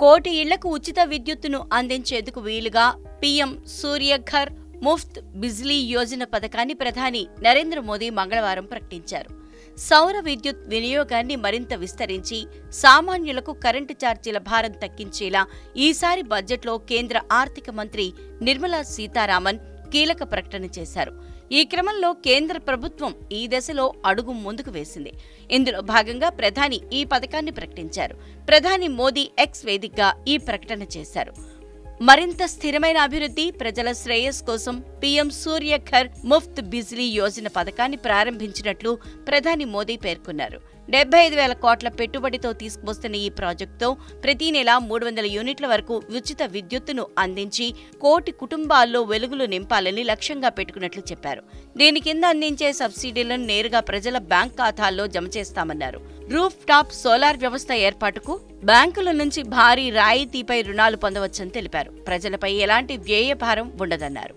కోటి ఇళ్లకు ఉచిత విద్యుత్తును అందించేందుకు వీలుగా పీఎం సూర్యఘర్ ముఫ్త్ బిజ్లీ యోజన పథకాన్ని ప్రధాని నరేంద్ర మోదీ మంగళవారం ప్రకటించారు. సౌర విద్యుత్ వినియోగాన్ని మరింత విస్తరించి సామాన్యులకు కరెంటు ఛార్జీల భారం తగ్గించేలా ఈసారి బడ్జెట్లో కేంద్ర ఆర్థిక మంత్రి నిర్మలా సీతారామన్ కీలక ప్రకటన చేశారు. ఈ క్రమంలో కేంద్ర ప్రభుత్వం ఈ దశలో అడుగు ముందుకు వేసింది. ఇందులో భాగంగా ప్రధాని ఈ పథకాన్ని ప్రకటించారు. ప్రధాని మోదీ ఎక్స్ వేదికగా ఈ ప్రకటన చేశారు. మరింత స్థిరమైన అభివృద్ధి, ప్రజల శ్రేయస్ కోసం పీఎం సూర్యఘర్ ముఫ్త్ బిజ్లీ యోజన పథకాన్ని ప్రారంభించినట్లు ప్రధాని మోదీ పేర్కొన్నారు. 75,000 కోట్ల పెట్టుబడితో తీసుకువస్తున్న ఈ ప్రాజెక్టుతో ప్రతి నెల 300 యూనిట్ల వరకు ఉచిత విద్యుత్తును అందించి కోటి కుటుంబాల్లో వెలుగులు నింపాలని లక్ష్యంగా పెట్టుకున్నట్లు చెప్పారు. దీని కింద అందించే సబ్సిడీలను నేరుగా ప్రజల బ్యాంక్ ఖాతాల్లో జమ చేస్తామన్నారు. రూఫ్ టాప్ సోలార్ వ్యవస్థ ఏర్పాటుకు బ్యాంకుల నుంచి భారీ రాయితీపై రుణాలు పొందవచ్చని తెలిపారు. ప్రజలపై ఎలాంటి వ్యయ భారం ఉండదన్నారు.